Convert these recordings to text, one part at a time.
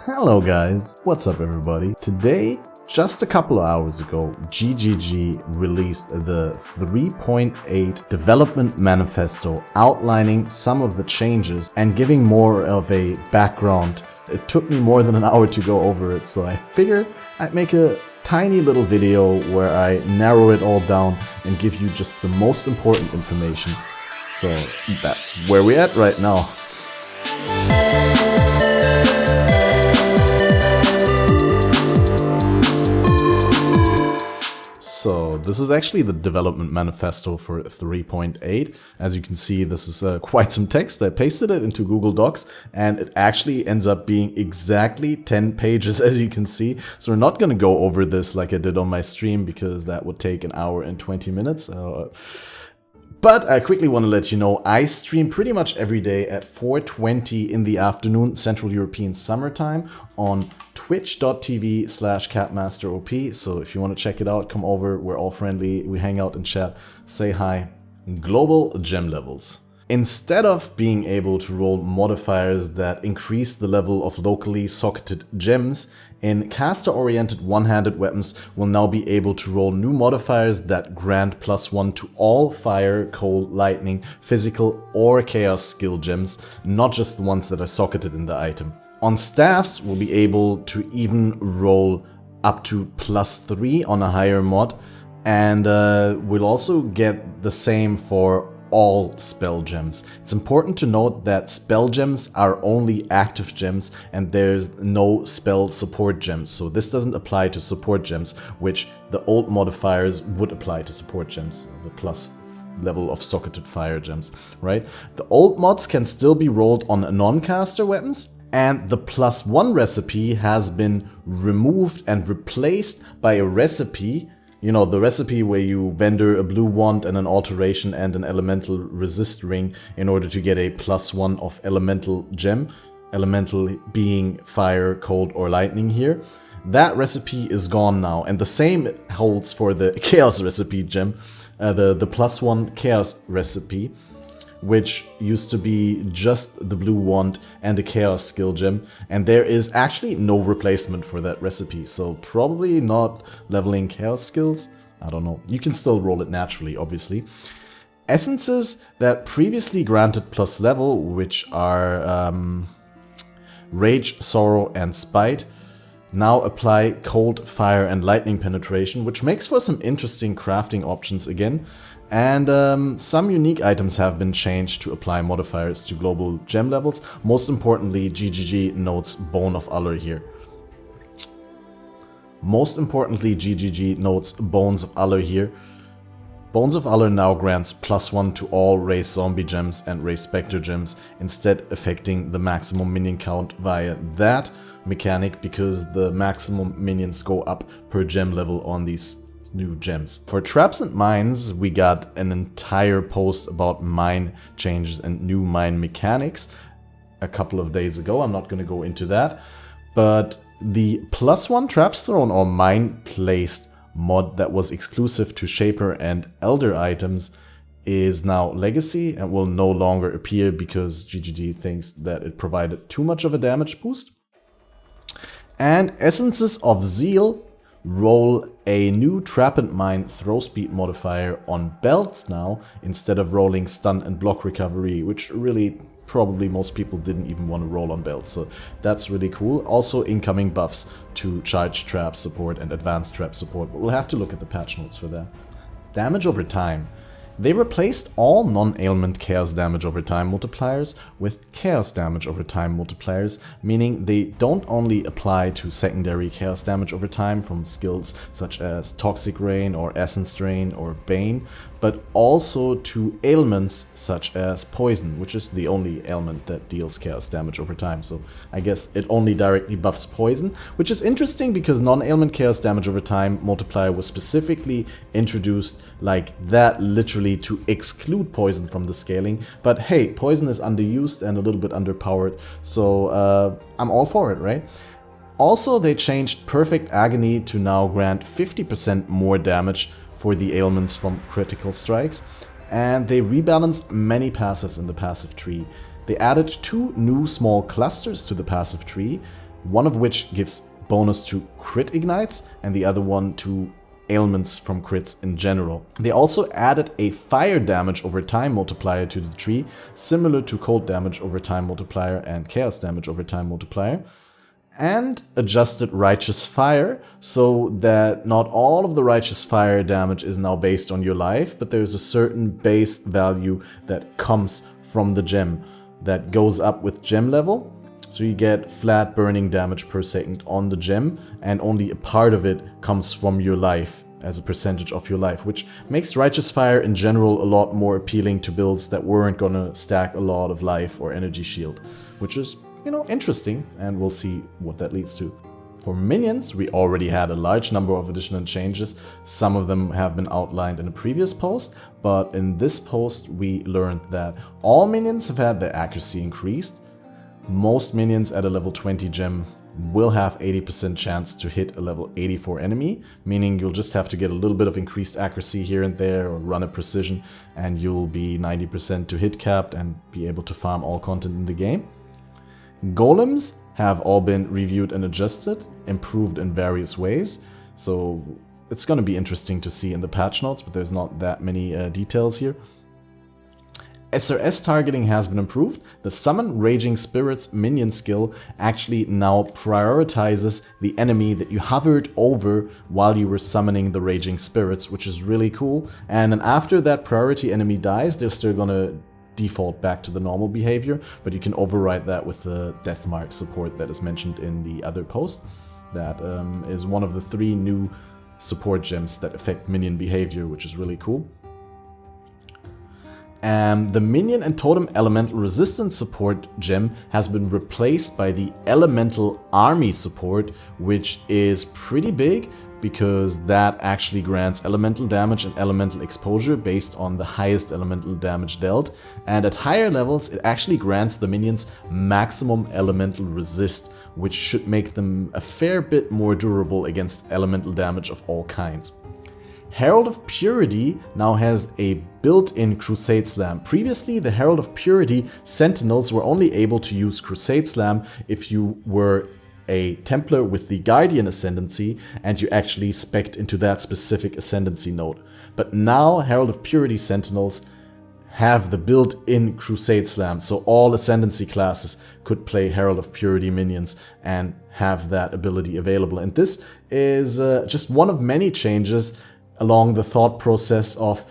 Hello guys, what's up everybody? Today, just a couple of hours ago, GGG released the 3.8 development manifesto outlining some of the changes and giving more of a background. It took me more than an hour to go over it, so I figured I'd make a tiny little video where I narrow it all down and give you just the most important information. So that's where we're at right now. So this is actually the development manifesto for 3.8. As you can see, this is quite some text. I pasted it into Google Docs and it actually ends up being exactly 10 pages, as you can see. So we're not going to go over this like I did on my stream because that would take an hour and 20 minutes. But I quickly want to let you know, I stream pretty much every day at 4:20 in the afternoon, Central European Summertime, on twitch.tv/CatmasterOP. So if you want to check it out, come over. We're all friendly. We hang out and chat. Say hi. Global gem levels. Instead of being able to roll modifiers that increase the level of locally socketed gems, in caster-oriented one-handed weapons will now be able to roll new modifiers that grant +1 to all fire, cold, lightning, physical or chaos skill gems, not just the ones that are socketed in the item. On staffs, we'll be able to even roll up to +3 on a higher mod, and we'll also get the same for all spell gems. It's important to note that spell gems are only active gems and there's no spell support gems. So this doesn't apply to support gems, which the old modifiers would apply to support gems, the plus level of socketed fire gems, right? The old mods can still be rolled on non-caster weapons, and the +1 recipe has been removed and replaced by a recipe. You know, the recipe where you vendor a blue wand and an alteration and an elemental resist ring in order to get a +1 of elemental gem. Elemental being fire, cold or lightning here. That recipe is gone now, and the same holds for the chaos recipe gem, the +1 chaos recipe, which used to be just the blue wand and the chaos skill gem, and there is actually no replacement for that recipe, so probably not leveling chaos skills. I don't know. You can still roll it naturally, obviously. Essences that previously granted plus level, which are Rage, Sorrow and Spite, now apply cold, fire and lightning penetration, which makes for some interesting crafting options again. And some unique items have been changed to apply modifiers to global gem levels. Most importantly, GGG notes Bone of Uller here. Bones of Uller here. Bones of Uller now grants +1 to all race zombie gems and race spectre gems, instead affecting the maximum minion count via that mechanic, because the maximum minions go up per gem level on these new gems. For traps and mines, we got an entire post about mine changes and new mine mechanics a couple of days ago. I'm not going to go into that, but the +1 traps thrown or mine placed mod that was exclusive to Shaper and Elder items is now legacy and will no longer appear because GGG thinks that it provided too much of a damage boost. And Essences of Zeal roll a new Trap and Mine throw speed modifier on belts now, instead of rolling stun and block recovery, which really probably most people didn't even want to roll on belts, so that's really cool. Also incoming buffs to charge trap support and advanced trap support, but we'll have to look at the patch notes for that. Damage over time. They replaced all non-ailment chaos damage over time multipliers with chaos damage over time multipliers, meaning they don't only apply to secondary chaos damage over time from skills such as Toxic Rain or Essence Drain or Bane, but also to ailments such as Poison, which is the only ailment that deals chaos damage over time. So I guess it only directly buffs Poison, which is interesting because non-ailment chaos damage over time multiplier was specifically introduced like that, literally to exclude Poison from the scaling. But hey, Poison is underused and a little bit underpowered, so I'm all for it, right? Also, they changed Perfect Agony to now grant 50% more damage for the ailments from critical strikes, and they rebalanced many passives in the passive tree. They added 2 new small clusters to the passive tree, one of which gives bonus to crit ignites and the other one to ailments from crits in general. They also added a fire damage over time multiplier to the tree, similar to cold damage over time multiplier and chaos damage over time multiplier, and adjusted righteous fire so that not all of the righteous fire damage is now based on your life, but there's a certain base value that comes from the gem that goes up with gem level. So you get flat burning damage per second on the gem, and only a part of it comes from your life as a percentage of your life, which makes Righteous Fire in general a lot more appealing to builds that weren't gonna stack a lot of life or energy shield, which is, you know, interesting, and we'll see what that leads to. For minions, we already had a large number of additional changes. Some of them have been outlined in a previous post, but in this post we learned that all minions have had their accuracy increased. Most minions at a level 20 gem will have 80% chance to hit a level 84 enemy, meaning you'll just have to get a little bit of increased accuracy here and there or run a precision and you'll be 90% to hit capped and be able to farm all content in the game. Golems have all been reviewed and adjusted, improved in various ways, so it's going to be interesting to see in the patch notes, but there's not that many details here. SRS targeting has been improved. The Summon Raging Spirits minion skill actually now prioritizes the enemy that you hovered over while you were summoning the Raging Spirits, which is really cool. And then after that priority enemy dies, they're still gonna default back to the normal behavior, but you can override that with the Deathmark support that is mentioned in the other post. That is one of the 3 new support gems that affect minion behavior, which is really cool. The Minion and Totem Elemental Resistance support gem has been replaced by the Elemental Army support, which is pretty big because that actually grants elemental damage and elemental exposure based on the highest elemental damage dealt. And at higher levels, it actually grants the minions maximum elemental resist, which should make them a fair bit more durable against elemental damage of all kinds. Herald of Purity now has a built-in Crusade Slam. Previously, the Herald of Purity Sentinels were only able to use Crusade Slam if you were a Templar with the Guardian Ascendancy and you actually spec'd into that specific Ascendancy node. But now Herald of Purity Sentinels have the built-in Crusade Slam, so all Ascendancy classes could play Herald of Purity minions and have that ability available. And this is just one of many changes along the thought process of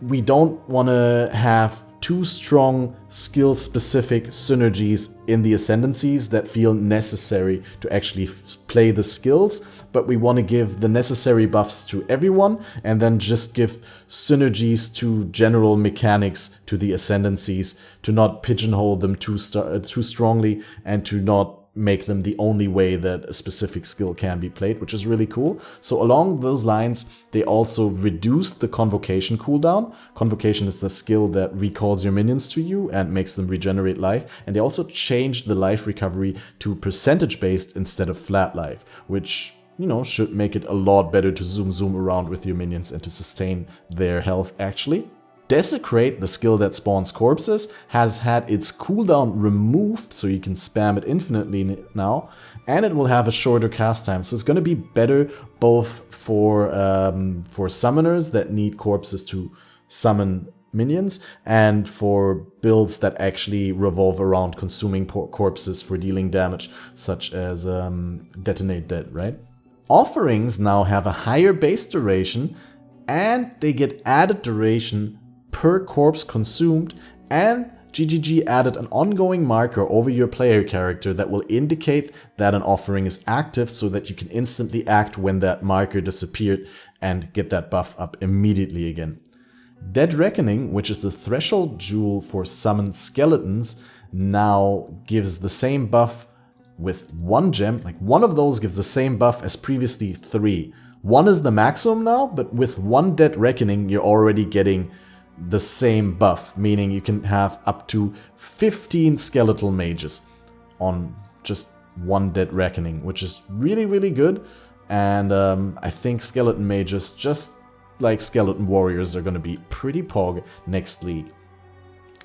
we don't want to have too strong skill-specific synergies in the Ascendancies that feel necessary to actually play the skills, but we want to give the necessary buffs to everyone and then just give synergies to general mechanics to the Ascendancies, to not pigeonhole them too strongly and to not make them the only way that a specific skill can be played, which is really cool. So along those lines, they also reduced the Convocation cooldown. Convocation is the skill that recalls your minions to you and makes them regenerate life. And they also changed the life recovery to percentage-based instead of flat life, which, you know, should make it a lot better to zoom around with your minions and to sustain their health actually. Desecrate, the skill that spawns corpses, has had its cooldown removed, so you can spam it infinitely now, and it will have a shorter cast time. So it's going to be better both for summoners that need corpses to summon minions, and for builds that actually revolve around consuming corpses for dealing damage, such as Detonate Dead, right? Offerings now have a higher base duration, and they get added duration per corpse consumed, and GGG added an ongoing marker over your player character that will indicate that an offering is active so that you can instantly act when that marker disappeared and get that buff up immediately again. Dead Reckoning, which is the threshold jewel for summoned skeletons, now gives the same buff with 1 gem. Like, one of those gives the same buff as previously 3. 1 is the maximum now, but with 1 Dead Reckoning you're already getting the same buff, meaning you can have up to 15 skeletal mages on just 1 Dead Reckoning, which is really good. And I think skeleton mages, just like skeleton warriors, are going to be pretty pog next league.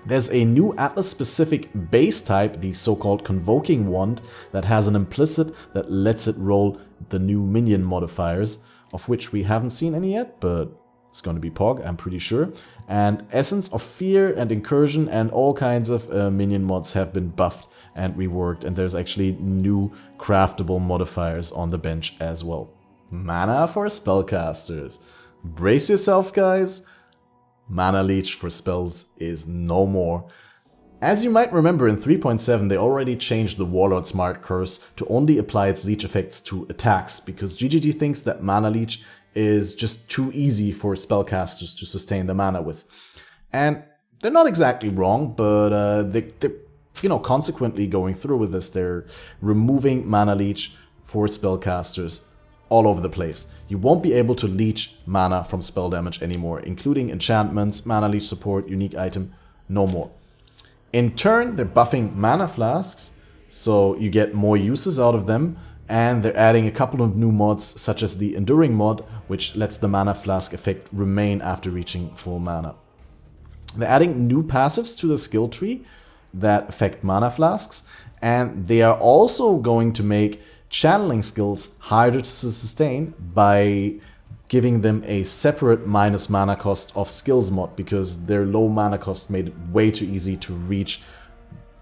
There's a new Atlas-specific base type, the so-called Convoking Wand, that has an implicit that lets it roll the new minion modifiers, of which we haven't seen any yet, but it's going to be Pog, I'm pretty sure. And Essence of Fear and Incursion and all kinds of minion mods have been buffed and reworked, and there's actually new craftable modifiers on the bench as well. Mana for spellcasters. Brace yourself, guys. Mana leech for spells is no more. As you might remember, in 3.7 they already changed the Warlord's Mark curse to only apply its leech effects to attacks, because GGG thinks that mana leech is just too easy for spellcasters to sustain the mana with. And they're not exactly wrong, but they're consequently going through with this. They're removing mana leech for spellcasters all over the place. You won't be able to leech mana from spell damage anymore, including enchantments, mana leech support, unique item, no more. In turn, they're buffing mana flasks, so you get more uses out of them, and they're adding a couple of new mods, such as the Enduring mod, which lets the mana flask effect remain after reaching full mana. They're adding new passives to the skill tree that affect mana flasks, and they are also going to make channeling skills harder to sustain by giving them a separate minus mana cost of skills mod, because their low mana cost made it way too easy to reach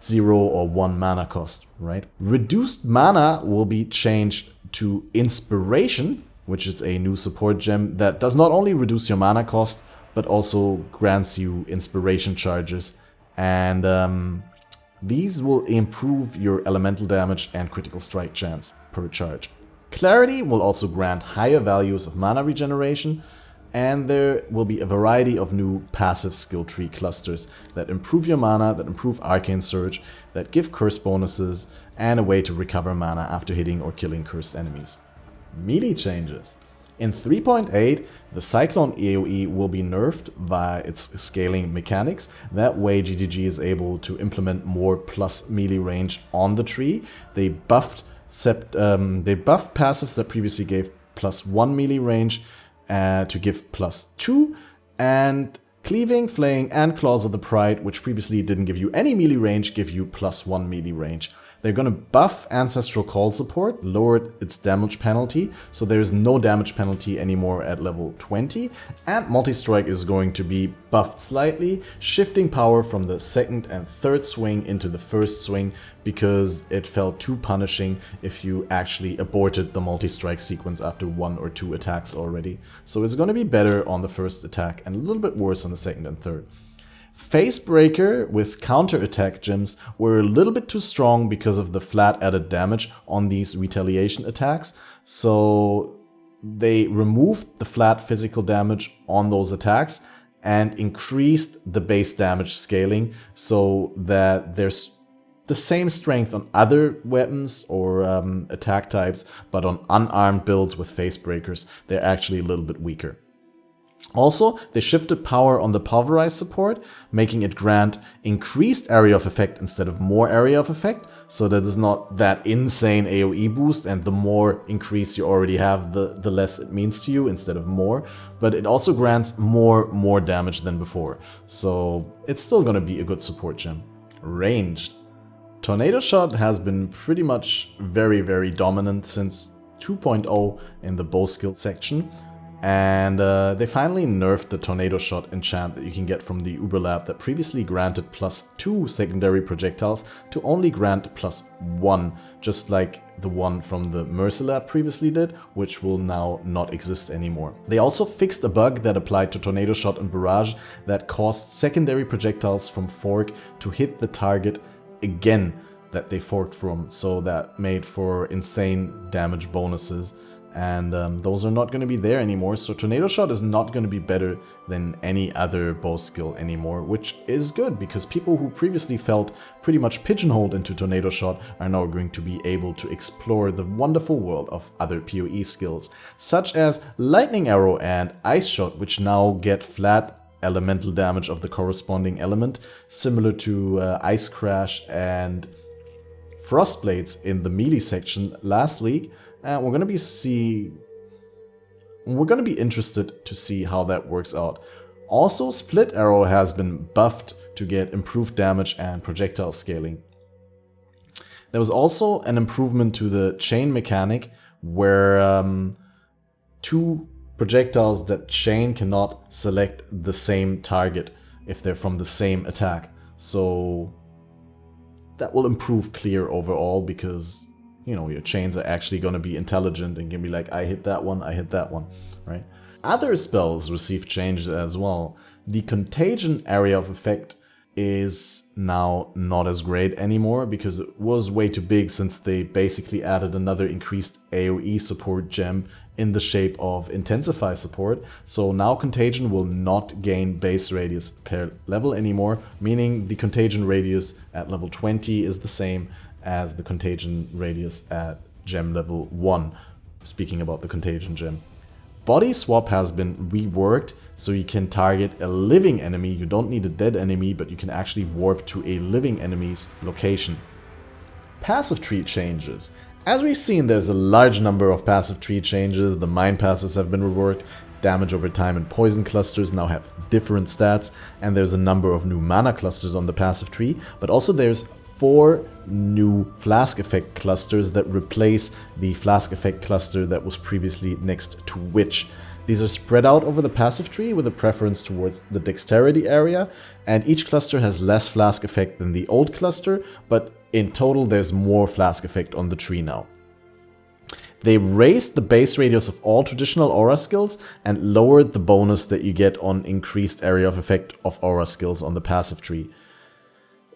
0 or 1 mana cost, right? Reduced mana will be changed to Inspiration, which is a new support gem that does not only reduce your mana cost, but also grants you inspiration charges, and these will improve your elemental damage and critical strike chance per charge. Clarity will also grant higher values of mana regeneration, and there will be a variety of new passive skill tree clusters that improve your mana, that improve Arcane Surge, that give curse bonuses, and a way to recover mana after hitting or killing cursed enemies. Melee changes. In 3.8, the Cyclone AoE will be nerfed by its scaling mechanics. That way GGG is able to implement more plus melee range on the tree. They buffed passives that previously gave +1 melee range to give +2, and Cleaving, Flaying, and Claws of the Pride, which previously didn't give you any melee range, give you +1 melee range. They're gonna buff Ancestral Call support, lower its damage penalty, so there's no damage penalty anymore at level 20, and Multi-Strike is going to be buffed slightly, shifting power from the second and third swing into the first swing, because it felt too punishing if you actually aborted the Multi-Strike sequence after 1 or 2 attacks already. So it's gonna be better on the first attack and a little bit worse on the second and third. Facebreaker with counter-attack gems were a little bit too strong because of the flat added damage on these retaliation attacks, so they removed the flat physical damage on those attacks and increased the base damage scaling so that there's the same strength on other weapons or attack types, but on unarmed builds with Facebreakers, they're actually a little bit weaker. Also, they shifted power on the Pulverize support, making it grant increased area of effect instead of more area of effect, so that it's not that insane AoE boost, and the more increase you already have, the less it means to you instead of more, but it also grants more damage than before, so it's still gonna be a good support gem. Ranged. Tornado Shot has been pretty much very dominant since 2.0 in the bow skill section. And they finally nerfed the Tornado Shot enchant that you can get from the Uber Lab that previously granted +2 secondary projectiles to only grant +1, just like the one from the Mercy Lab previously did, which will now not exist anymore. They also fixed a bug that applied to Tornado Shot and Barrage that caused secondary projectiles from Fork to hit the target again that they forked from, so that made for insane damage bonuses. And those are not going to be there anymore, so Tornado Shot is not going to be better than any other bow skill anymore, which is good, because people who previously felt pretty much pigeonholed into Tornado Shot are now going to be able to explore the wonderful world of other PoE skills, such as Lightning Arrow and Ice Shot, which now get flat elemental damage of the corresponding element, similar to Ice Crash and Frostblades in the melee section last league. And we're gonna be interested to see how that works out. Also, Split Arrow has been buffed to get improved damage and projectile scaling. There was also an improvement to the chain mechanic where 2 projectiles that chain cannot select the same target if they're from the same attack. So that will improve clear overall because, you know, your chains are actually going to be intelligent and can be like, I hit that one, right? Other spells receive changes as well. The contagion area of effect is now not as great anymore because it was way too big since they basically added another increased AoE support gem in the shape of Intensify support. So now Contagion will not gain base radius per level anymore, meaning the Contagion radius at level 20 is the same as the Contagion radius at gem level 1, speaking about the Contagion gem. Body Swap has been reworked so you can target a living enemy. You don't need a dead enemy, but you can actually warp to a living enemy's location. Passive tree changes. As we've seen, there's a large number of passive tree changes. The mine passives have been reworked. Damage over time and poison clusters now have different stats, and there's a number of new mana clusters on the passive tree, but also there's 4 new Flask Effect clusters that replace the Flask Effect cluster that was previously next to Witch. These are spread out over the passive tree with a preference towards the dexterity area, and each cluster has less Flask Effect than the old cluster, but in total there's more Flask Effect on the tree now. They raised the base radius of all traditional aura skills and lowered the bonus that you get on increased area of effect of aura skills on the passive tree.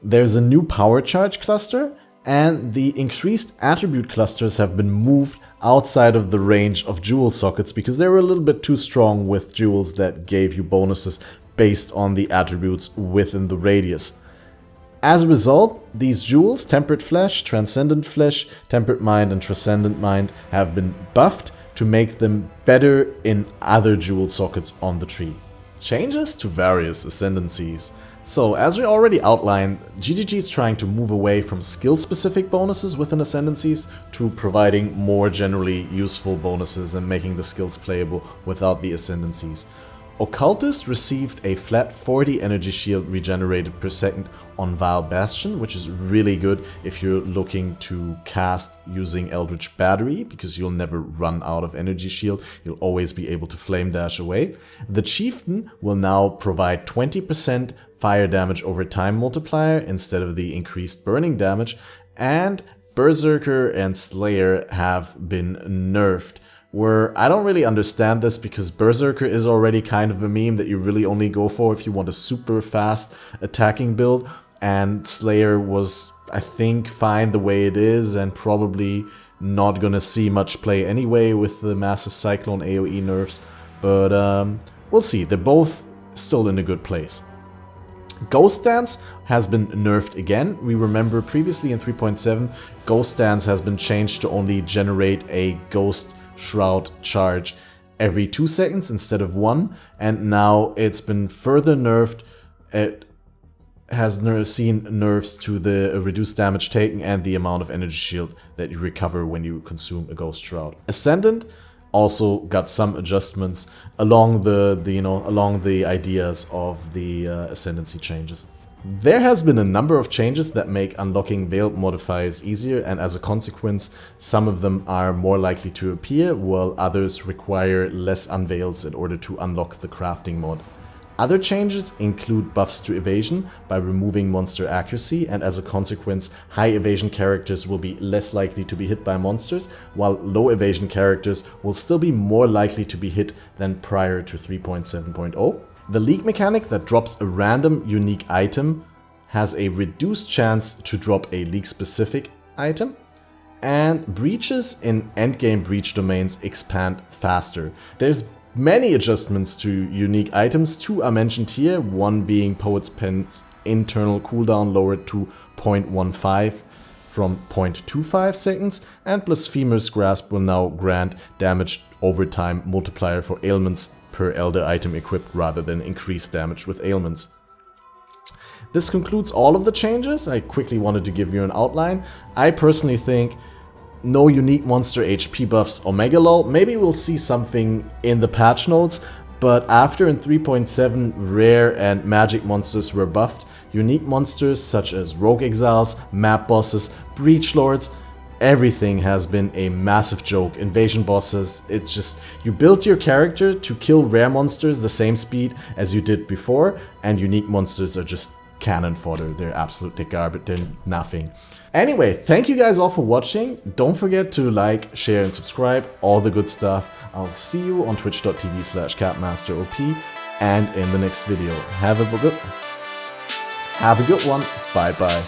There's a new power charge cluster, and the increased attribute clusters have been moved outside of the range of jewel sockets because they were a little bit too strong with jewels that gave you bonuses based on the attributes within the radius. As a result, these jewels, Tempered Flesh, Transcendent Flesh, Tempered Mind, and Transcendent Mind, have been buffed to make them better in other jewel sockets on the tree. Changes to various ascendancies. So, as we already outlined, GGG is trying to move away from skill-specific bonuses within ascendancies to providing more generally useful bonuses and making the skills playable without the ascendancies. Occultist received a flat 40 energy shield regenerated per second on Vile Bastion, which is really good if you're looking to cast using Eldritch Battery, because you'll never run out of energy shield, you'll always be able to flame dash away. The Chieftain will now provide 20% fire damage over time multiplier instead of the increased burning damage, and Berserker and Slayer have been nerfed. Where I don't really understand this because Berserker is already kind of a meme that you really only go for if you want a super fast attacking build, and Slayer was, I think, fine the way it is and probably not gonna see much play anyway with the massive Cyclone AoE nerfs, but we'll see. They're both still in a good place. Ghost Dance has been nerfed again. We remember previously in 3.7, Ghost Dance has been changed to only generate a Ghost Shroud charge every 2 seconds instead of 1, and now it's been further nerfed. It has seen nerfs to the reduced damage taken and the amount of energy shield that you recover when you consume a Ghost Shroud. Ascendant also got some adjustments along the ideas of the ascendancy changes. There has been a number of changes that make unlocking veiled modifiers easier, and as a consequence, some of them are more likely to appear, while others require less unveils in order to unlock the crafting mod. Other changes include buffs to evasion by removing monster accuracy, and as a consequence, high evasion characters will be less likely to be hit by monsters, while low evasion characters will still be more likely to be hit than prior to 3.7.0. The leak mechanic that drops a random unique item has a reduced chance to drop a leak-specific item, and breaches in endgame breach domains expand faster. There's many adjustments to unique items. 2 are mentioned here, one being Poet's Pen's internal cooldown lowered to 0.15 from 0.25 seconds, and Blasphemer's Grasp will now grant damage over time multiplier for ailments per Elder item equipped rather than increased damage with ailments. This concludes all of the changes. I quickly wanted to give you an outline. I personally think no unique monster HP buffs Omega Lull. Maybe we'll see something in the patch notes, but after in 3.7 rare and magic monsters were buffed, Unique monsters such as rogue exiles, map bosses, breach lords, everything has been a massive joke. Invasion bosses, it's just, you built your character to kill rare monsters the same speed as you did before, and unique monsters are just cannon fodder. They're absolutely garbage, they're nothing. Anyway, thank you guys all for watching. Don't forget to like, share, and subscribe, all the good stuff. I'll see you on twitch.tv/CatmasterOP and in the next video. Have a good one. Bye bye.